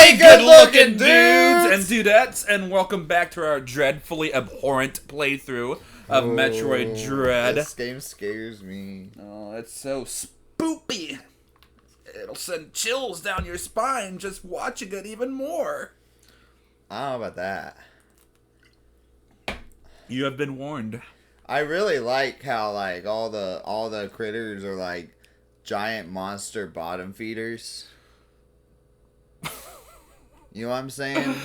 Hey, good-looking dudes and dudettes, and welcome back to our dreadfully abhorrent playthrough of Metroid Dread. This game scares me. Oh, it's so spoopy. It'll send chills down your spine just watching it even more. I don't know about that. You have been warned. I really like how like all the critters are like giant monster bottom feeders. You know what I'm saying?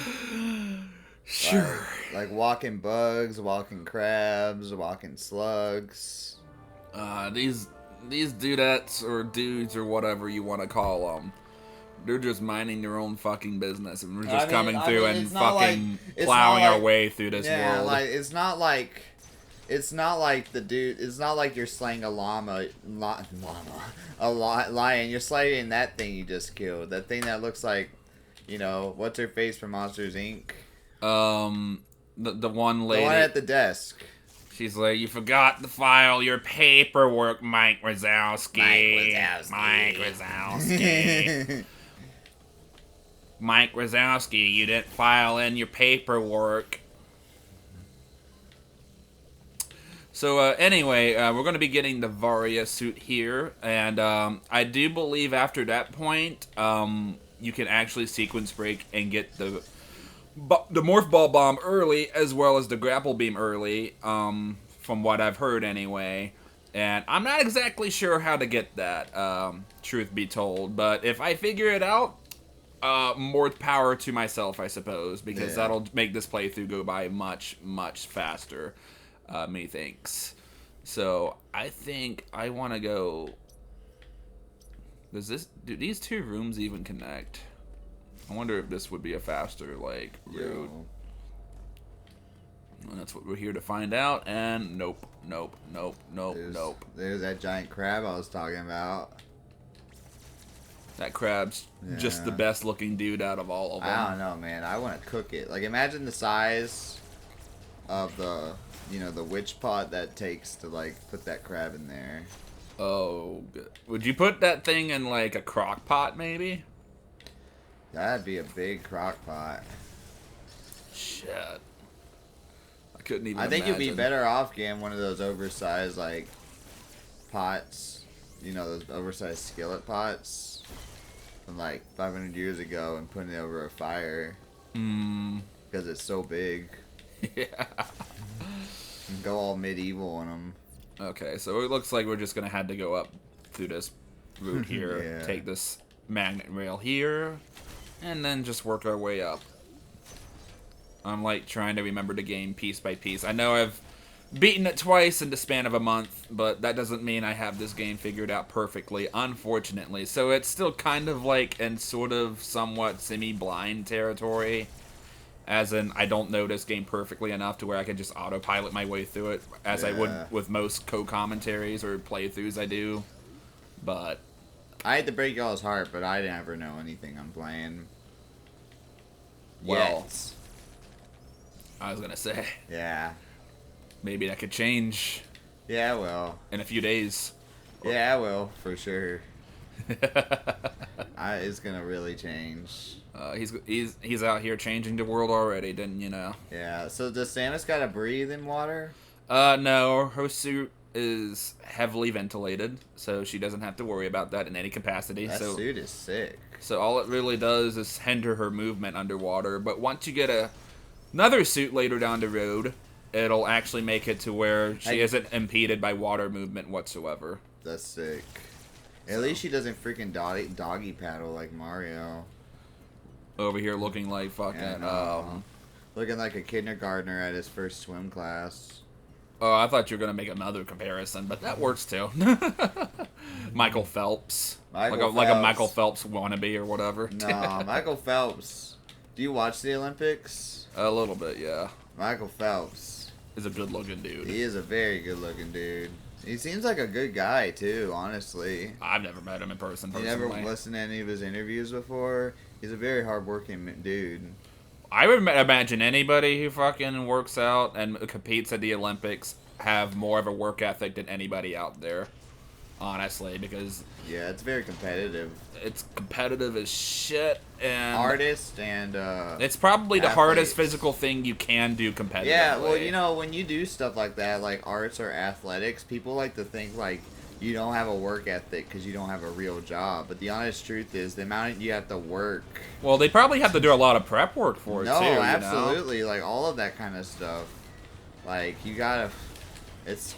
Sure. Like walking bugs, walking crabs, walking slugs. These dudettes or dudes or whatever you want to call them, they're just minding their own fucking business, and we're just coming through and fucking plowing our way through this world. Yeah, like it's not like the dude. It's not like you're slaying a lion. You're slaying that thing you just killed. That thing that looks like, you know, what's her face from Monsters Inc. The one lady. The one at the desk. She's like, you forgot to file your paperwork, Mike Wazowski. Mike Wazowski. Mike Wazowski, you didn't file in your paperwork. So, anyway, we're going to be getting the Varia suit here, and I do believe after that point, you can actually sequence break and get the Morph Ball Bomb early, as well as the Grapple Beam early, from what I've heard anyway. And I'm not exactly sure how to get that, truth be told, but if I figure it out, more power to myself, I suppose, because that'll make this playthrough go by much, much faster. Methinks. So I think I want to go. Do these two rooms even connect? I wonder if this would be a faster road. And that's what we're here to find out. And nope. There's that giant crab I was talking about. That crab's just the best looking dude out of all of them. I don't know, man. I want to cook it. Like, imagine the size of the witch pot that takes to, like, put that crab in there. Oh, good. Would you put that thing in, like, a crock pot, maybe? That'd be a big crock pot. Shit. I couldn't even I think imagine. you'd be better off getting one of those oversized, like, pots. You know, those oversized skillet pots from, like, 500 years ago and putting it over a fire. Because it's so big. Yeah. And go all medieval on them. Okay, so it looks like we're just going to have to go up through this route here, take this magnet rail here, and then just work our way up. I'm, like, trying to remember the game piece by piece. I know I've beaten it twice in the span of a month, but that doesn't mean I have this game figured out perfectly, unfortunately. So it's still kind of, like, in sort of somewhat semi-blind territory. As in, I don't know this game perfectly enough to where I can just autopilot my way through it, as I would with most co-commentaries or playthroughs I do. But I hate to break y'all's heart, but I never know anything I'm playing. Well, I was gonna say. Yeah. Maybe that could change. Yeah, well. In a few days. Yeah, well, for sure. It's gonna really change. He's out here changing the world already, didn't you know? Yeah. So does Samus gotta breathe in water? No. Her suit is heavily ventilated, so she doesn't have to worry about that in any capacity. That suit is sick. So all it really does is hinder her movement underwater. But once you get another suit later down the road, it'll actually make it to where she isn't impeded by water movement whatsoever. That's sick. At least she doesn't freaking doggy paddle like Mario. Over here looking like fucking, looking like a kindergartner at his first swim class. Oh, I thought you were going to make another comparison, but that works too. Michael Phelps. Like a Michael Phelps wannabe or whatever. No, Michael Phelps. Do you watch the Olympics? A little bit, yeah. Michael Phelps is a good-looking dude. He is a very good-looking dude. He seems like a good guy, too, honestly. I've never met him in person personally. You never listened to any of his interviews before? He's a very hard-working dude. I would imagine anybody who fucking works out and competes at the Olympics have more of a work ethic than anybody out there. honestly, because Yeah, it's very competitive. it's competitive as shit, and Artists and it's probably the hardest athletes. physical thing you can do competitively. Yeah, well, you know, when you do stuff like that, like arts or athletics, people like to think like you don't have a work ethic because you don't have a real job. But the honest truth is, the amount you have to work. Well, they probably have to do a lot of prep work for it No, too. absolutely, like all of that kind of stuff. Like you gotta, it's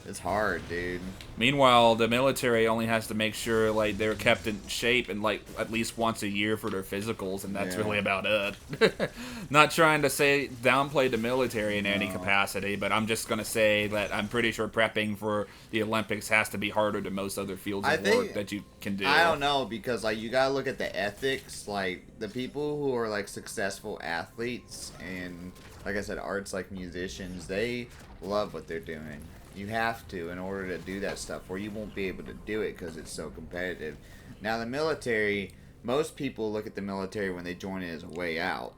it's hard, dude. Meanwhile, the military only has to make sure like they're kept in shape and like at least once a year for their physicals, and that's Yeah. really about it. Not trying to say downplay the military in any No. capacity, but I'm just gonna say that I'm pretty sure prepping for the Olympics has to be harder than most other fields I of think- work that you can do. I don't know because like you gotta look at the ethics, like the people who are like successful athletes and like I said, arts like musicians, they love what they're doing. You have to in order to do that stuff, or you won't be able to do it because it's so competitive. Now the military, most people look at the military when they join it as a way out.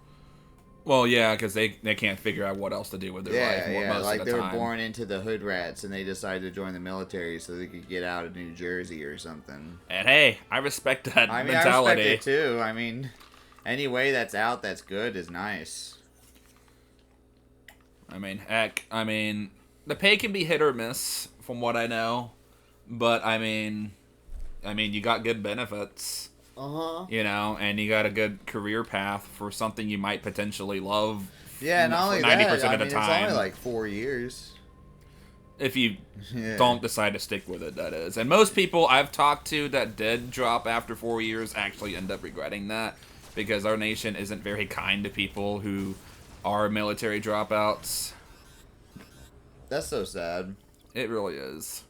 Well, yeah, because they can't figure out what else to do with their life. Yeah, Most like of the they were time. born into the hood rats and they decided to join the military so they could get out of New Jersey or something. And hey, I respect that I mean, mentality. I respect it too. I mean, any way that's out that's good is nice. I mean, heck, the pay can be hit or miss from what I know, but I mean, you got good benefits, you know, and you got a good career path for something you might potentially love. Yeah, not only 90% that, of the it's time. only like 4 years. If you Yeah. don't decide to stick with it, that is. And most people I've talked to that did drop after 4 years actually end up regretting that, because our nation isn't very kind to people who are military dropouts. That's so sad. It really is.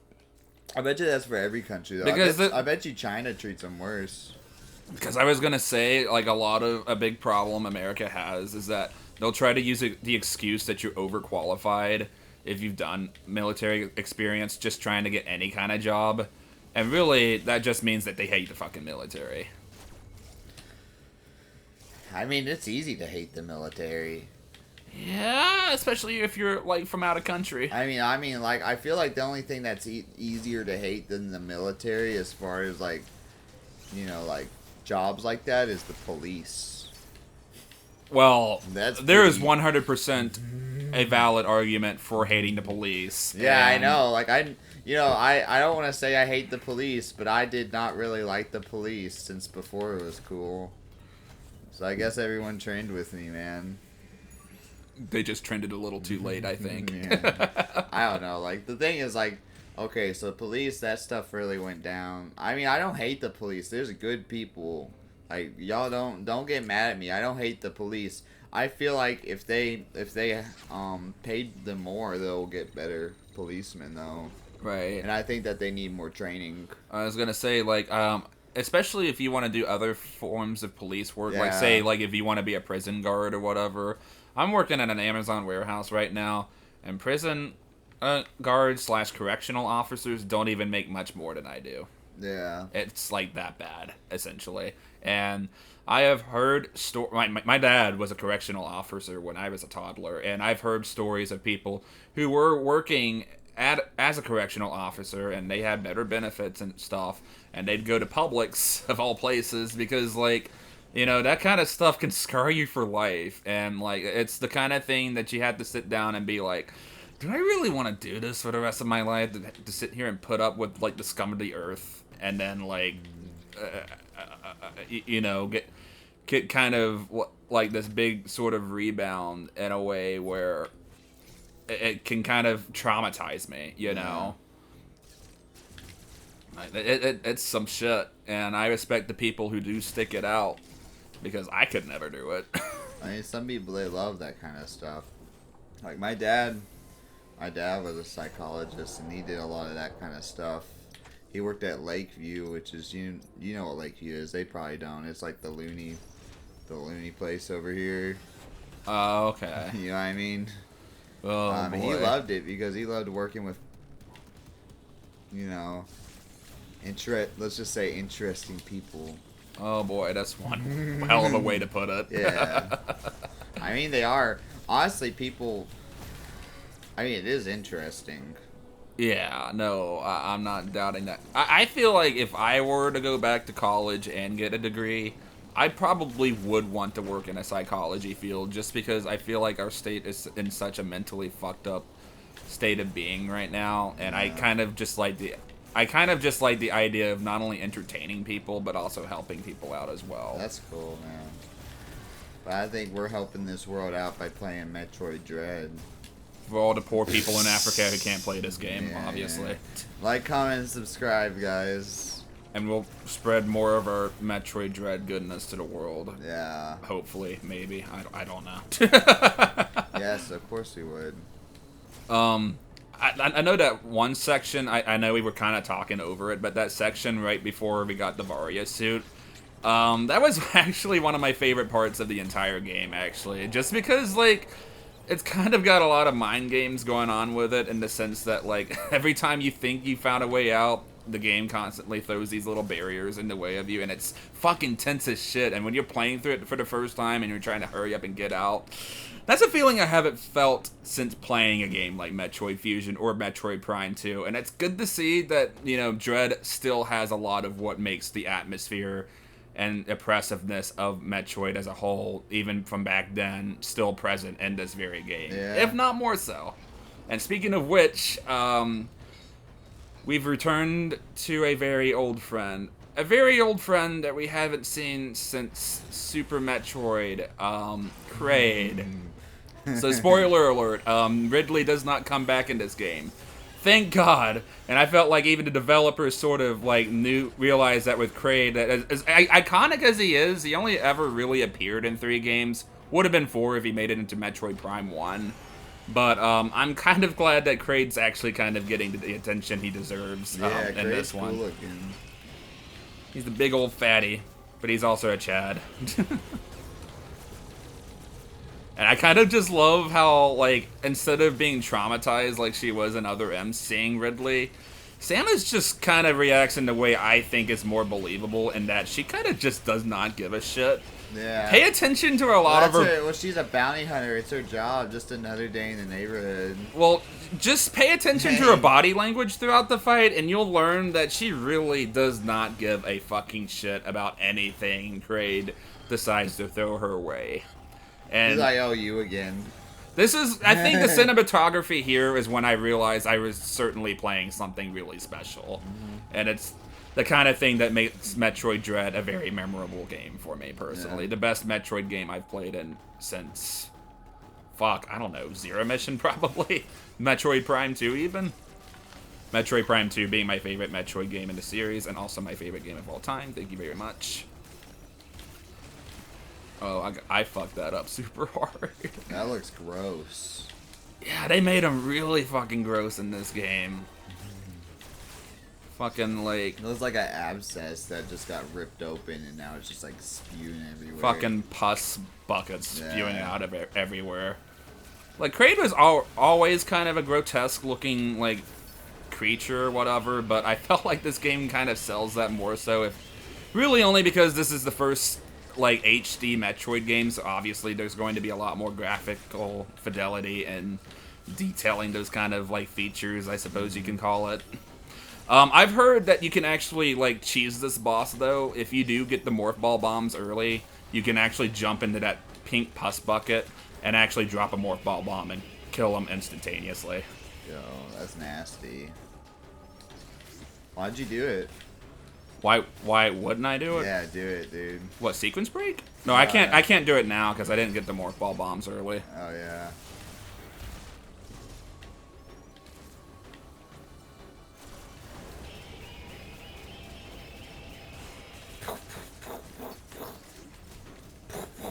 I bet you that's for every country though. Because I bet you China treats them worse. Because I was gonna say, like, a big problem America has is that they'll try to use the excuse that you're overqualified if you've done military experience, just trying to get any kind of job, and really that just means that they hate the fucking military. I mean, it's easy to hate the military. Yeah, especially if you're like from out of country. I mean, like I feel like the only thing that's easier to hate than the military, as far as like, you know, like jobs like that, is the police. Well, That's there is pretty- 100% a valid argument for hating the police. Yeah, I and- know. Like I don't want to say I hate the police, but I did not really like the police since before it was cool. So I guess everyone trained with me, man. They just trended a little too late, I think. Yeah. I don't know. Like the thing is, like, okay, so police, that stuff really went down. I mean, I don't hate the police. There's good people. Like y'all don't get mad at me. I don't hate the police. I feel like if they paid them more, they'll get better policemen though. Right. And I think that they need more training. I was gonna say, like, especially if you want to do other forms of police work, like Yeah. say, like if you want to be a prison guard or whatever. I'm working at an Amazon warehouse right now, and prison guards / correctional officers don't even make much more than I do. Yeah. It's like that bad, essentially. And I have heard my dad was a correctional officer when I was a toddler, and I've heard stories of people who were working as a correctional officer, and they had better benefits and stuff, and they'd go to Publix of all places because, like, you know, that kind of stuff can scar you for life, and like it's the kind of thing that you have to sit down and be like, do I really want to do this for the rest of my life, to sit here and put up with like the scum of the earth, and then like you know, get kind of like this big sort of rebound in a way where it can kind of traumatize me, you know. It's some shit, and I respect the people who do stick it out, because I could never do it. I mean, some people, they love that kind of stuff. Like my dad was a psychologist, and he did a lot of that kind of stuff. He worked at Lakeview, which is, you know what Lakeview is. They probably don't. It's like the loony place over here. Oh, okay. You know what I mean? Oh, boy. He loved it because he loved working with, you know, let's just say interesting people. Oh boy, that's one hell of a way to put it. Yeah. I mean, they are. Honestly, people... I mean, it is interesting. Yeah, no, I'm not doubting that. I feel like if I were to go back to college and get a degree, I probably would want to work in a psychology field just because I feel like our state is in such a mentally fucked up state of being right now, and Yeah. I kind of just like the idea of not only entertaining people but also helping people out as well. That's cool, man. But I think we're helping this world out by playing Metroid Dread. For all the poor people in Africa who can't play this game, Yeah, obviously. yeah. Like, comment, and subscribe, guys. And we'll spread more of our Metroid Dread goodness to the world. Yeah. Hopefully, maybe. I don't know. Yes, of course we would. I know that one section, I know we were kind of talking over it, but that section right before we got the Varia suit, that was actually one of my favorite parts of the entire game, actually. Just because, like, it's kind of got a lot of mind games going on with it in the sense that, like, every time you think you found a way out, the game constantly throws these little barriers in the way of you, and it's fucking tense as shit. And when you're playing through it for the first time and you're trying to hurry up and get out, that's a feeling I haven't felt since playing a game like Metroid Fusion or Metroid Prime 2. And it's good to see that, you know, Dread still has a lot of what makes the atmosphere and oppressiveness of Metroid as a whole, even from back then, still present in this very game. Yeah. If not more so. And speaking of which, we've returned to a very old friend. A very old friend that we haven't seen since Super Metroid, Kraid. So, spoiler alert, Ridley does not come back in this game. Thank God. And I felt like even the developers sort of like realized that with Kraid, that as iconic as he is, he only ever really appeared in 3 games. Would have been 4 if he made it into Metroid Prime 1. But I'm kind of glad that Kraid's actually kind of getting the attention he deserves Yeah, in this one. cool looking. He's the big old fatty, but he's also a Chad. And I kind of just love how, like, instead of being traumatized like she was in other M's seeing Ridley, Samus just kind of reacts in the way I think is more believable in that she kind of just does not give a shit. Yeah. Pay attention to a lot of her... Well, she's a bounty hunter. It's her job. Just another day in the neighborhood. Well, just pay attention to her body language throughout the fight, and you'll learn that she really does not give a fucking shit about anything Kraid decides to throw her way. And He's like, oh, you again. this is, I think the cinematography here is when I realized I was certainly playing something really special. And it's the kind of thing that makes Metroid Dread a very memorable game for me, personally. Yeah. The best Metroid game I've played in since, fuck, I don't know, Zero Mission probably? Metroid Prime 2 even? Metroid Prime 2 being my favorite Metroid game in the series, and also my favorite game of all time. Thank you very much. Oh, I fucked that up super hard. That looks gross. Yeah, they made him really fucking gross in this game. Fucking, like... It looks like an abscess that just got ripped open and now it's just like spewing everywhere. Fucking pus buckets spewing Yeah. out of everywhere. Like, Kraid was always kind of a grotesque looking, like, creature or whatever, but I felt like this game kind of sells that more so, if really only because this is the first, like, HD Metroid game, so obviously there's going to be a lot more graphical fidelity and detailing those kind of, like, features, I suppose you can call it. I've heard that you can actually, like, cheese this boss, though. If you do get the Morph Ball bombs early, you can actually jump into that pink pus bucket and actually drop a Morph Ball bomb and kill them instantaneously. Yo, that's nasty. Why'd you do it? Why wouldn't I do it? Yeah, do it, dude. What, sequence break? No, I can't do it now because I didn't get the Morph Ball bombs early. Oh, yeah.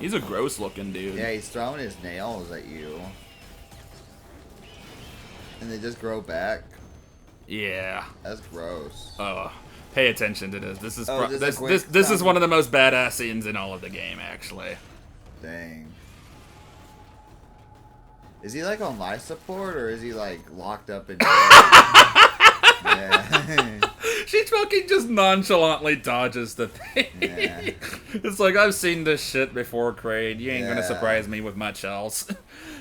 He's a gross looking dude. Yeah, he's throwing his nails at you. And they just grow back. Yeah. That's gross. Pay attention to this. This is Oh, just a quick this is comment. one of the most badass scenes in all of the game, actually. Dang. Is he like on life support or is he like locked up in jail? Yeah. She fucking just nonchalantly dodges the thing. Yeah. It's like, I've seen this shit before, Kraid. You ain't gonna Yeah. surprise me with much else.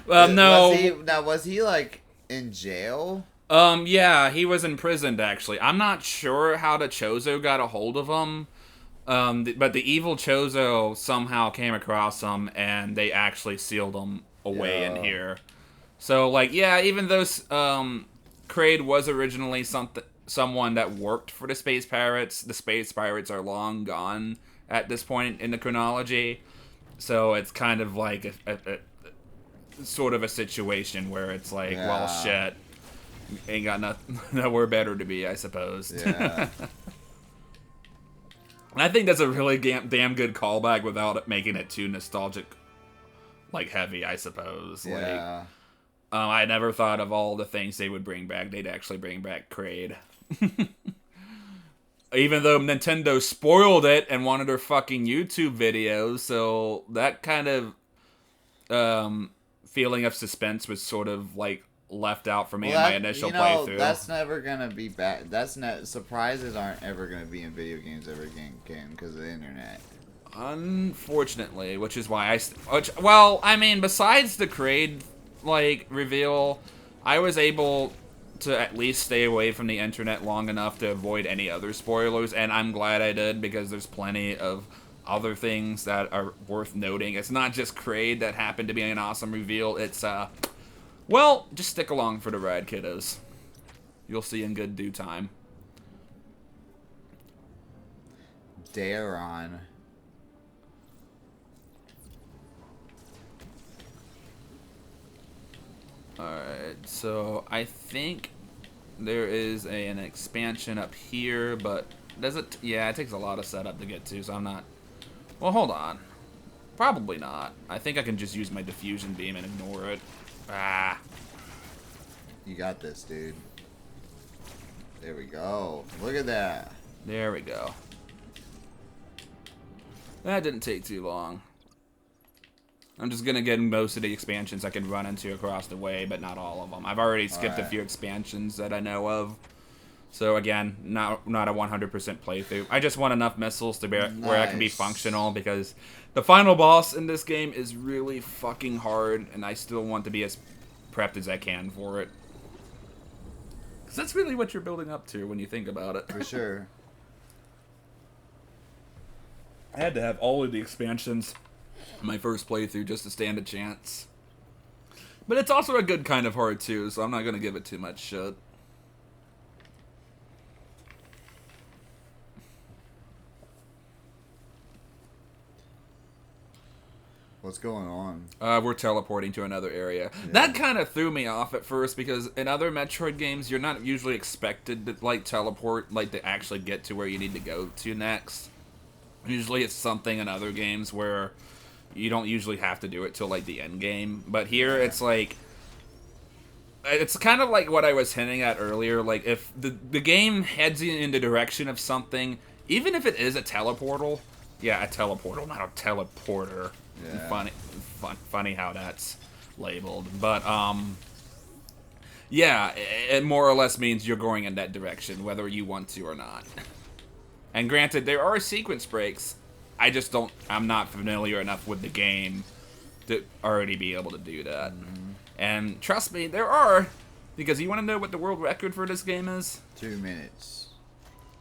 No. Was he like in jail? Yeah, he was imprisoned, actually. I'm not sure how the Chozo got a hold of him, but the evil Chozo somehow came across him, and they actually sealed him away in Yeah. here. So, like, yeah, even though Kraid was originally someone that worked for the Space Pirates are long gone at this point in the chronology. So it's kind of like a sort of a situation where it's like, well, Yeah. shit, ain't got nothing, nowhere better to be, I suppose. Yeah. And I think that's a really damn good callback without it making it too nostalgic, like heavy, I suppose. Like, Yeah. I never thought of all the things they would bring back. They'd actually bring back Kraid. Even though Nintendo spoiled it and wanted their fucking YouTube videos, so that kind of feeling of suspense was sort of like left out for me Well, in my that initial you know, playthrough. that's never gonna be bad. That's not surprises aren't ever gonna be in video games ever again because of the internet. Unfortunately, which is why well, I mean, besides the Kraid like reveal, I was able to at least stay away from the internet long enough to avoid any other spoilers, and I'm glad I did because there's plenty of other things that are worth noting. It's not just Kraid that happened to be an awesome reveal. It's well, just stick along for the ride, kiddos. You'll see in good due time. Daron. Alright, so I think there is an expansion up here, but does it? Yeah, it takes a lot of setup to get to, so I'm not. Well, hold on. Probably not. I think I can just use my diffusion beam and ignore it. Ah. You got this, dude. There we go. Look at that. There we go. That didn't take too long. I'm just gonna get most of the expansions I can run into across the way, but not all of them. I've already skipped a few expansions that I know of. So again, not a 100% playthrough. I just want enough missiles to be where I can be functional, because the final boss in this game is really fucking hard, and I still want to be as prepped as I can for it. Because that's really what you're building up to when you think about it. For sure. I had to have all of the expansions in my first playthrough just to stand a chance. But it's also a good kind of hard too, so I'm not going to give it too much shit. What's going on? We're teleporting to another area. Yeah. That kind of threw me off at first, because in other Metroid games, you're not usually expected to like teleport, like to actually get to where you need to go to next. Usually it's something in other games where you don't usually have to do it till like the end game. But here it's like, it's kind of like what I was hinting at earlier. Like, if the game heads you in the direction of something, even if it is a teleportal, yeah, a teleportal, not a teleporter. Yeah. Funny how that's labeled, but yeah, it more or less means you're going in that direction, whether you want to or not. And granted, there are sequence breaks. I'm not familiar enough with the game to already be able to do that. Mm-hmm. And trust me, there are, because you want to know what the world record for this game is? 2 minutes.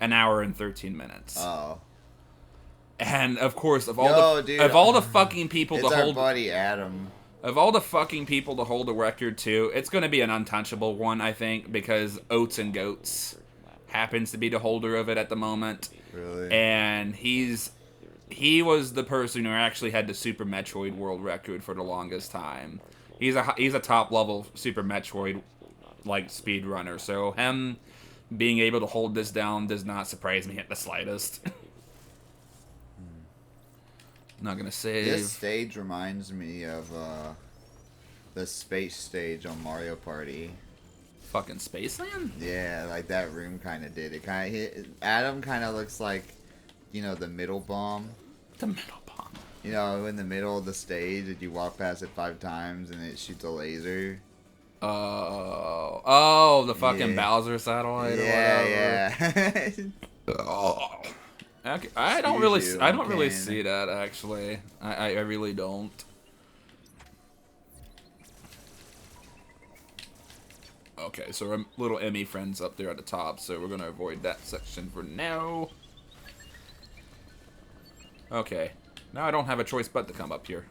An hour and 13 minutes. Oh. And of course, of all the fucking people it's to hold, our buddy Adam. Of all the fucking people to hold the record too, it's going to be an untouchable one, I think, because Oats and Goats happens to be the holder of it at the moment. Really? And he was the person who actually had the Super Metroid world record for the longest time. He's a top level Super Metroid like speedrunner, so him being able to hold this down does not surprise me at the slightest. Not gonna save. This stage reminds me of the space stage on Mario Party. Fucking Spaceland? Yeah, like that room kind of did. It kind of Adam kind of looks like, you know, the middle bomb. The middle bomb. You know, in the middle of the stage, if you walk past it 5 times and it shoots a laser. Oh, the fucking Bowser satellite. Yeah, or whatever. Yeah. Oh. Okay. I don't really see that, actually. I really don't. Okay, so our little Emmy friend's up there at the top, so we're gonna avoid that section for now. Okay, now I don't have a choice but to come up here.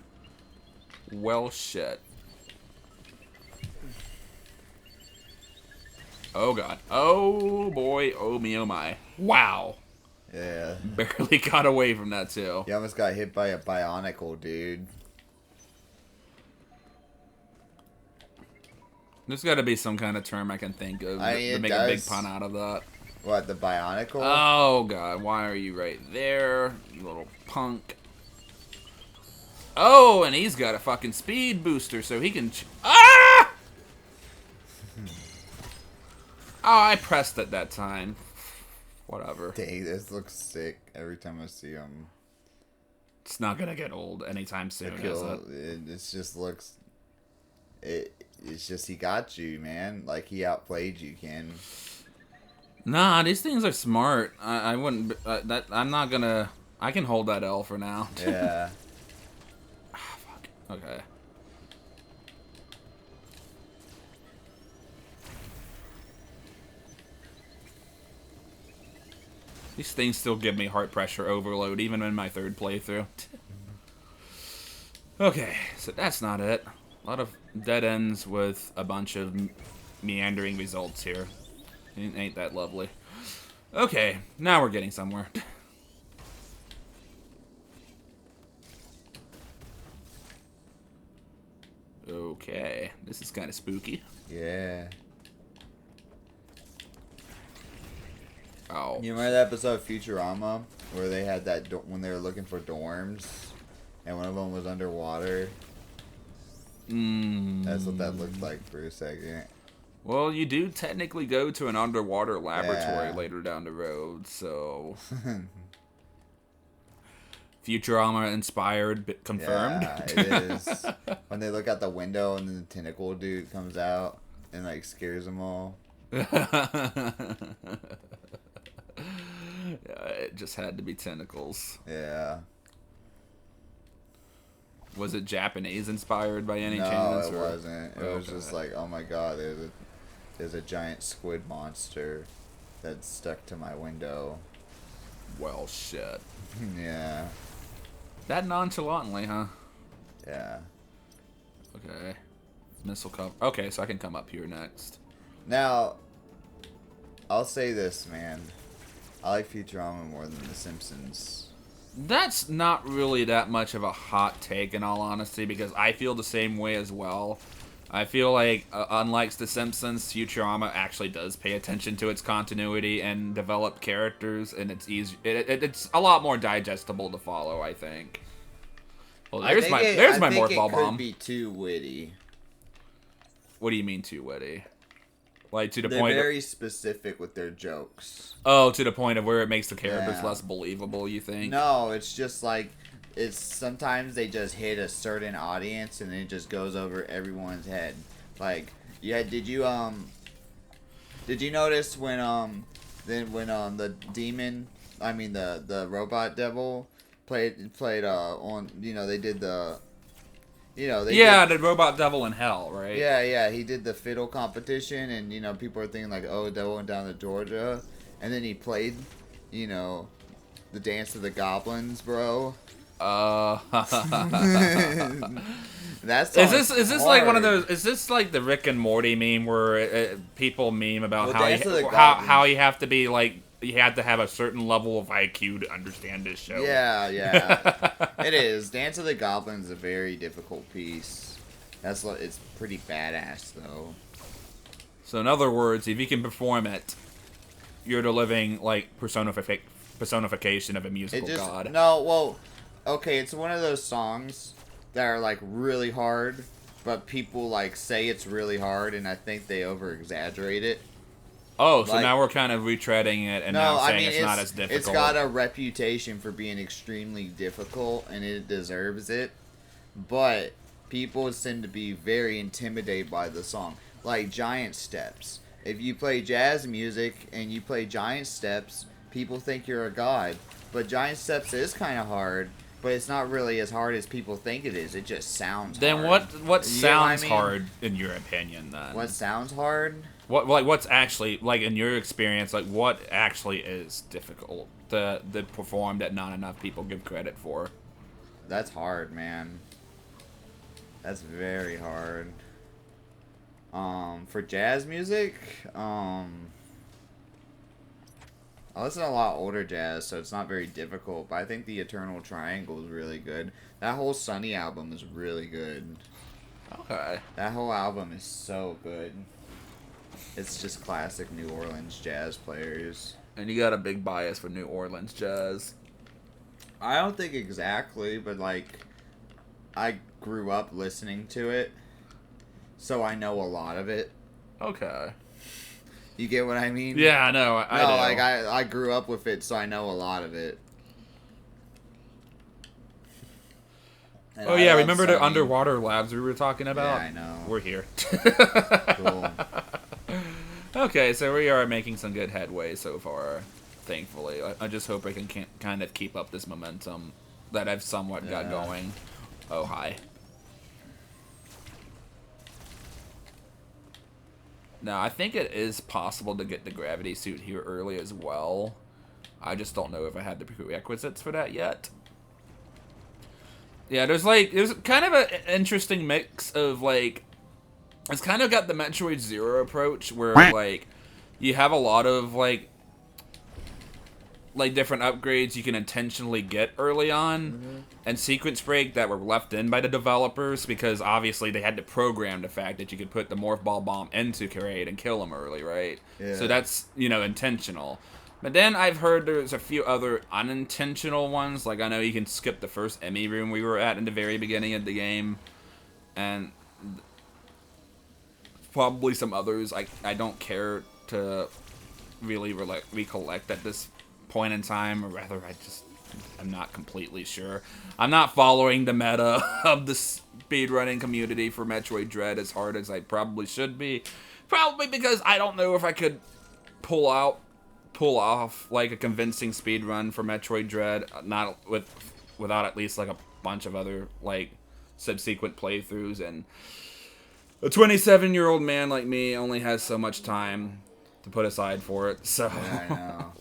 Well, shit. Oh god. Oh boy. Oh me. Oh my. Wow. Yeah. Barely got away from that too. You almost got hit by a bionicle, dude. There's got to be some kind of term I can think of to make a big pun out of that. What, the bionicle? Oh god. Why are you right there, you little punk? Oh, and he's got a fucking speed booster, so he can. Ah! Oh, I pressed it that time. Whatever. Dang, this looks sick every time I see him. It's not gonna get old anytime soon, is it? It just looks... It's just he got you, man. Like, he outplayed you, Ken. Nah, these things are smart. I wouldn't... I'm not gonna... I can hold that L for now. Yeah. Ah, fuck. Okay. These things still give me heart pressure overload, even in my third playthrough. Okay, so that's not it. A lot of dead ends with a bunch of meandering results here. Ain't that lovely. Okay, now we're getting somewhere. Okay, this is kind of spooky. Yeah. Oh. You remember that episode of Futurama where they had that when they were looking for dorms and one of them was underwater? That's what that looked like for a second. Well, you do technically go to an underwater laboratory later down the road, so... Futurama inspired, confirmed. Yeah, it is. When they look out the window and then the tentacle dude comes out and like scares them all. Yeah, it just had to be tentacles. Yeah. Was it Japanese inspired by any No, chance? it wasn't. It was Okay. just like, oh my god, there's a giant squid monster that's stuck to my window. Well, shit. Yeah. That nonchalantly, huh? Yeah. Okay. Missile cover. Okay, so I can come up here next. Now, I'll say this, man. I like Futurama more than The Simpsons. That's not really that much of a hot take, in all honesty, because I feel the same way as well. I feel like, unlike The Simpsons, Futurama actually does pay attention to its continuity and develop characters, and it's easy. It's a lot more digestible to follow, I think. Well, there's my morph ball bomb. It could be too witty. What do you mean too witty? Like to the They're point. They're very specific with their jokes. Oh, to the point of where it makes the characters less believable. You think? No, it's just like it's sometimes they just hit a certain audience and it just goes over everyone's head. Like, yeah, did you notice when the demon, I mean the robot devil played on, you know, they did the, you know, the robot devil in hell, right? Yeah, he did the fiddle competition, and you know, people are thinking like, oh, devil went down to Georgia, and then he played, you know, the Dance of the Goblins, bro. That's is this like one of those? Is this like the Rick and Morty meme where people meme about how you have to be like, you have to have a certain level of IQ to understand this show? Yeah. It is. Dance of the Goblins is a very difficult piece. It's pretty badass though. So in other words, if you can perform it, you're the living like personification of a musical god. No, well, okay, it's one of those songs that are like really hard, but people like say it's really hard, and I think they over exaggerate it. Oh, so now we're kind of retreading it and now saying it's not as difficult. It's got a reputation for being extremely difficult, and it deserves it. But people seem to be very intimidated by the song. Like Giant Steps. If you play jazz music and you play Giant Steps, people think you're a god. But Giant Steps is kind of hard, but it's not really as hard as people think it is. It just sounds hard. Then what sounds hard in your opinion then? What sounds hard? What's actually, like, in your experience, like, what actually is difficult to perform that not enough people give credit for? That's hard, man. That's very hard. For jazz music, I listen to a lot older jazz, so it's not very difficult. But I think the Eternal Triangle is really good. That whole Sunny album is really good. Okay. That whole album is so good. It's just classic New Orleans jazz players. And you got a big bias for New Orleans jazz. I don't think exactly, but like, I grew up listening to it, so I know a lot of it. Okay. You get what I mean? Yeah, I know. I no, do. like I grew up with it, so I know a lot of it. And Oh I yeah, love remember the Sunny. underwater labs we were talking about? Yeah, I know. We're here. Cool. Okay, so we are making some good headway so far, thankfully. I just hope I can kind of keep up this momentum that I've somewhat got going. Oh, hi. Now, I think it is possible to get the gravity suit here early as well. I just don't know if I had the prerequisites for that yet. Yeah, there's kind of an interesting mix of, like, it's kind of got the Metroid Zero approach where, like, you have a lot of, like different upgrades you can intentionally get early on, and sequence break that were left in by the developers because obviously they had to program the fact that you could put the morph ball bomb into Kraid and kill him early, right? Yeah. So that's, intentional. But then I've heard there's a few other unintentional ones, like I know you can skip the first Emmy room we were at in the very beginning of the game, and probably some others I don't care to really recollect at this point in time, or rather I'm not completely sure. I'm not following the meta of the speedrunning community for Metroid Dread as hard as I probably should be. Probably because I don't know if I could pull off like a convincing speedrun for Metroid Dread, not without at least like a bunch of other like subsequent playthroughs, and a 27-year-old man like me only has so much time to put aside for it, so... Yeah, I know.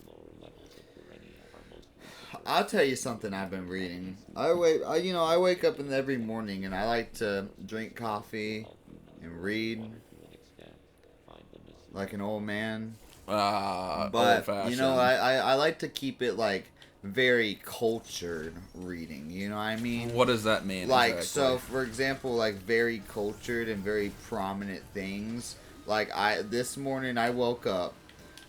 I'll tell you something I've been reading. I wake up every morning and I like to drink coffee and read like an old man. But old-fashioned. I like to keep it like very cultured reading. You know what I mean? What does that mean? Like, exactly? so for example, like very cultured and very prominent things. Like this morning I woke up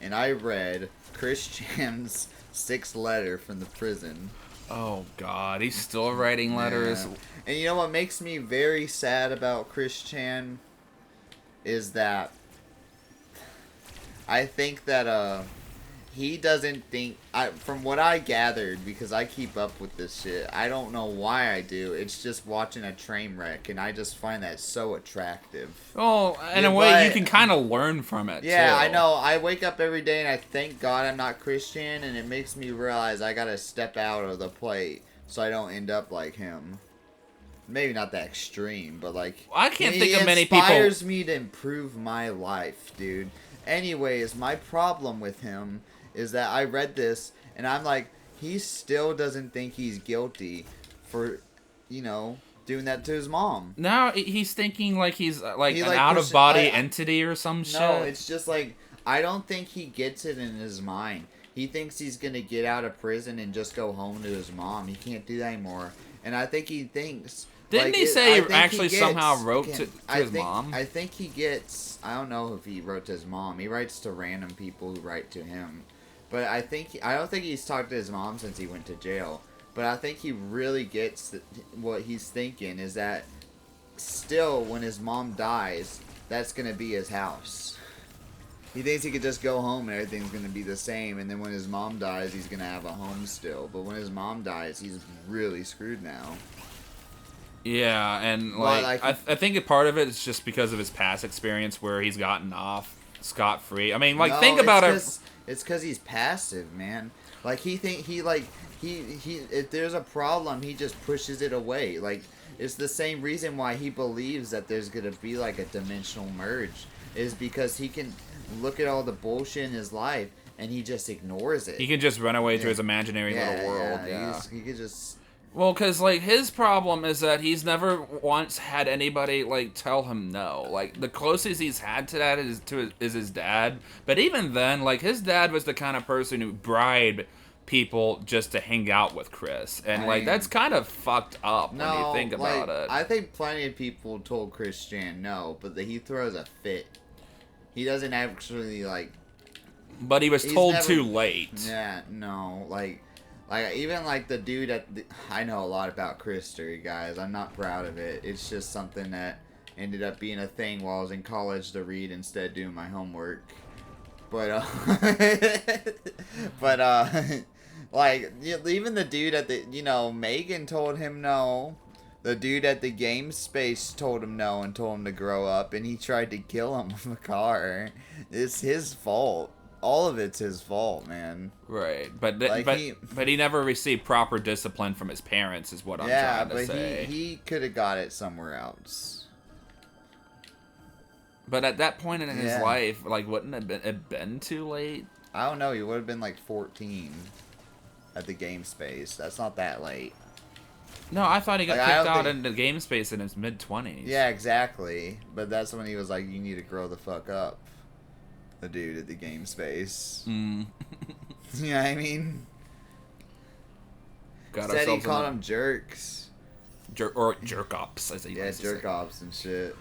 and I read Chris Cham's 6th letter from the prison. Oh God, he's still writing letters. Yeah. And you know what makes me very sad about Chris Chan is that I think that he doesn't think, from what I gathered, because I keep up with this shit, I don't know why I do. It's just watching a train wreck, and I just find that so attractive. Oh, in a way, you can kind of learn from it. Yeah, too. I know. I wake up every day, and I thank God I'm not Christian, and it makes me realize I gotta step out of the plate so I don't end up like him. Maybe not that extreme, but like... I can't think of many people... He people... inspires me to improve my life, dude. Anyways, my problem with him is that I read this, and I'm like, he still doesn't think he's guilty for, doing that to his mom. No, he's thinking like he's like an like out-of-body entity or some shit. No, it's just like, I don't think he gets it in his mind. He thinks he's going to get out of prison and just go home to his mom. He can't do that anymore. And I think he thinks... Didn't he say he actually somehow wrote to his mom? I think he gets... I don't know if he wrote to his mom. He writes to random people who write to him. But I don't think he's talked to his mom since he went to jail. But I think he really gets what he's thinking is that still, when his mom dies, that's going to be his house. He thinks he could just go home and everything's going to be the same. And then when his mom dies, he's going to have a home still. But when his mom dies, he's really screwed now. Yeah, and I think a part of it is just because of his past experience where he's gotten off scot-free. I mean, like, think about it. It's because he's passive, man. Like, if there's a problem, he just pushes it away. Like, it's the same reason why he believes that there's going to be, like, a dimensional merge. is because he can look at all the bullshit in his life and he just ignores it. He can just run away to his imaginary little world. Yeah. He could just. Well, because, like, his problem is that he's never once had anybody, like, tell him no. Like, the closest he's had to that is his dad. But even then, like, his dad was the kind of person who bribed people just to hang out with Chris. And, like, that's kind of fucked up when you think about it. I think plenty of people told Christian no, but he throws a fit. He doesn't actually, like... But he was told too late. Yeah, no, like even like the dude I know a lot about Chris story, guys. I'm not proud of it. It's just something that ended up being a thing while I was in college to read instead of doing my homework. But like even the dude at the Megan told him no. The dude at the game space told him no and told him to grow up, and he tried to kill him with a car. It's his fault. All of it's his fault, man. Right, but he never received proper discipline from his parents, is what I'm trying to say. Yeah, but he could have got it somewhere else. But at that point in his life, like, wouldn't it have been too late? I don't know. He would have been like 14 at the game space. That's not that late. No, I thought he got kicked out into game space in his mid-20s. Yeah, exactly. But that's when he was like, "You need to grow the fuck up." The dude at the game space. You know what I mean? Said he called them jerks. Jerk-ops, as he likes to say. Yeah, jerk-ops and shit.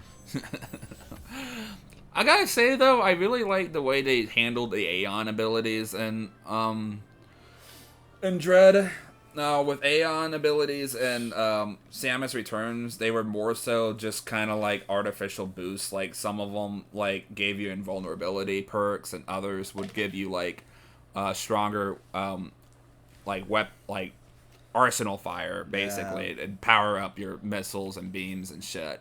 I gotta say, though, I really like the way they handled the Aeon abilities and Dread. With Aeon abilities and Samus Returns, they were more so just kind of like artificial boosts. Like, some of them like gave you invulnerability perks, and others would give you like stronger like arsenal fire, basically, and power up your missiles and beams and shit.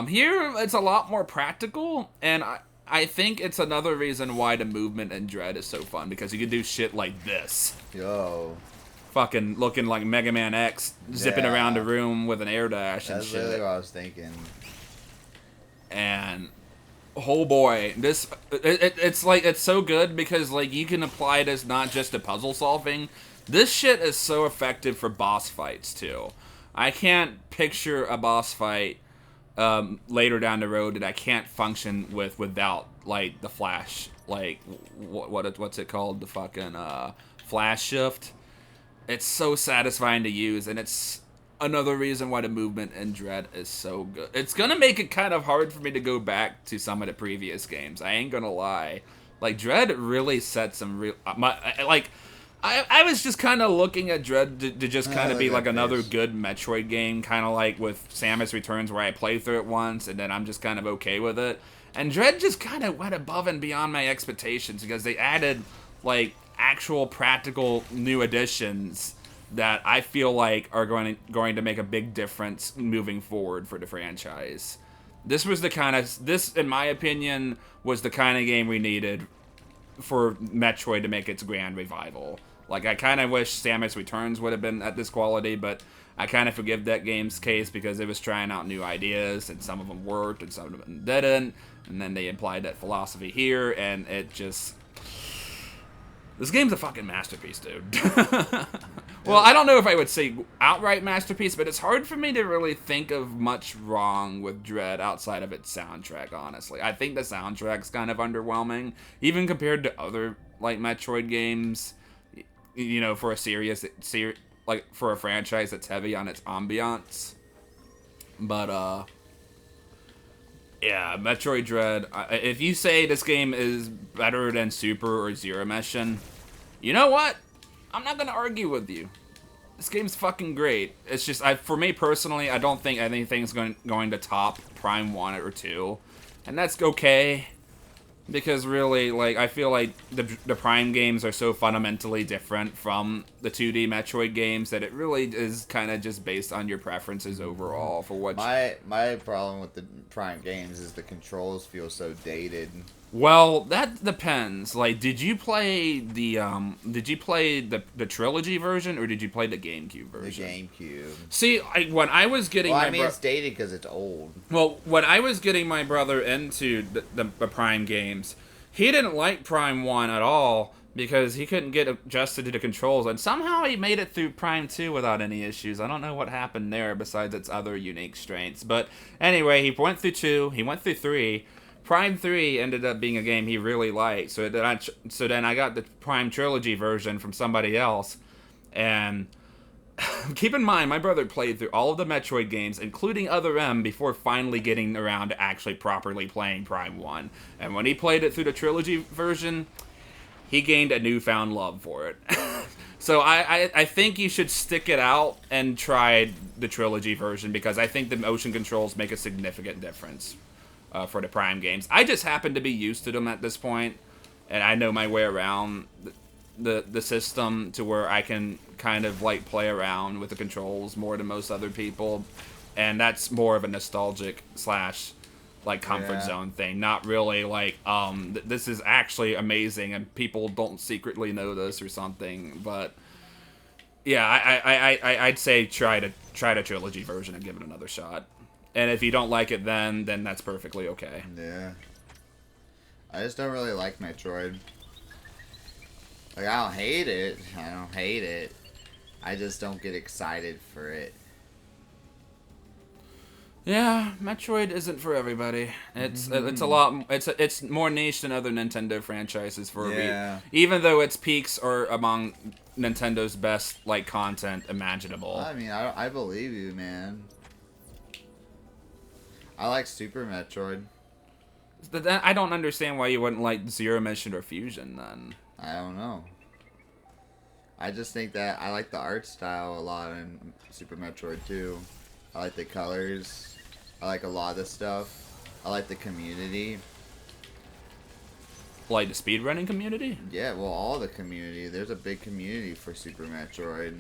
Here it's a lot more practical, and I think it's another reason why the movement in Dread is so fun, because you can do shit like this. Yo. Fucking looking like Mega Man X, zipping around the room with an air dash and shit. That's really what I was thinking. And oh boy, it's like, it's so good because like you can apply this not just to puzzle solving. This shit is so effective for boss fights too. I can't picture a boss fight later down the road that I can't function without like the flash, like what's it called, the fucking flash shift. It's so satisfying to use, and it's another reason why the movement in Dread is so good. It's gonna make it kind of hard for me to go back to some of the previous games. I ain't gonna lie. Like, Dread really set some real... I was just kind of looking at Dread to just kind of be like another good Metroid game, kind of like with Samus Returns, where I play through it once, and then I'm just kind of okay with it. And Dread just kind of went above and beyond my expectations, because they added, like, actual practical new additions that I feel like are going to make a big difference moving forward for the franchise. This, in my opinion, was the kind of game we needed for Metroid to make its grand revival. Like, I kind of wish Samus Returns would have been at this quality, but I kind of forgive that game's case because it was trying out new ideas, and some of them worked and some of them didn't, and then they applied that philosophy here, and it just... This game's a fucking masterpiece, dude. Well, I don't know if I would say outright masterpiece, but it's hard for me to really think of much wrong with Dread outside of its soundtrack, honestly. I think the soundtrack's kind of underwhelming, even compared to other, like, Metroid games, you know, for a for a franchise that's heavy on its ambiance. But, yeah, Metroid Dread, if you say this game is better than Super or Zero Mission, you know what? I'm not gonna argue with you. This game's fucking great. It's just, for me personally, I don't think anything's going to top Prime 1 or 2. And that's okay. Because really, like, I feel like the Prime games are so fundamentally different from the 2D Metroid games that it really is kind of just based on your preferences overall for what... My problem with the Prime games is the controls feel so dated. Well, that depends. Like, did you play the trilogy version or did you play the GameCube The version? GameCube. See, when I was getting Well, I my mean, it's dated because it's old. well, when I was getting my brother into the Prime games, he didn't like Prime 1 at all because he couldn't get adjusted to the controls, and somehow he made it through Prime 2 without any issues. I don't know what happened there besides its other unique strengths. But anyway, he went through 2, he went through 3. Prime 3 ended up being a game he really liked, so then I got the Prime Trilogy version from somebody else, and keep in mind, my brother played through all of the Metroid games, including Other M, before finally getting around to actually properly playing Prime 1. And when he played it through the trilogy version, he gained a newfound love for it. So I think you should stick it out and try the trilogy version, because I think the motion controls make a significant difference for the Prime games. I just happen to be used to them at this point, and I know my way around the system to where I can kind of like play around with the controls more than most other people, and that's more of a nostalgic slash like comfort zone thing, not really like this is actually amazing and people don't secretly know this or something. But yeah, I'd say try the trilogy version and give it another shot, and if you don't like it then that's perfectly okay. Yeah. I just don't really like Metroid. Like, I don't hate it. I don't hate it. I just don't get excited for it. Yeah, Metroid isn't for everybody. It's a lot. It's more niche than other Nintendo franchises for a reason. Even though its peaks are among Nintendo's best like content imaginable. I mean, I believe you, man. I like Super Metroid. But then I don't understand why you wouldn't like Zero Mission or Fusion then. I don't know. I just think that I like the art style a lot in Super Metroid too. I like the colors. I like a lot of stuff. I like the community. Like the speedrunning community? Yeah, well, all the community. There's a big community for Super Metroid.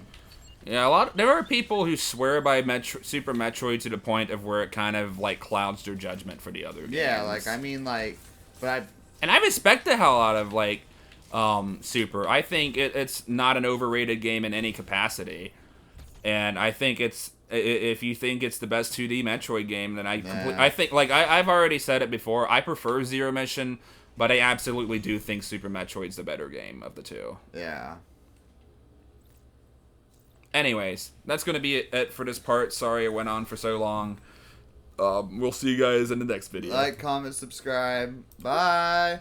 Yeah, there are people who swear by Super Metroid to the point of where it kind of like clouds their judgment for the other games. Yeah, like I mean, like, but and I respect the hell out of like Super. I think it's not an overrated game in any capacity, and I think if you think it's the best 2D Metroid game, then I think like I've already said it before. I prefer Zero Mission, but I absolutely do think Super Metroid's the better game of the two. Yeah. Anyways, that's going to be it for this part. Sorry it went on for so long. We'll see you guys in the next video. Like, comment, subscribe. Bye.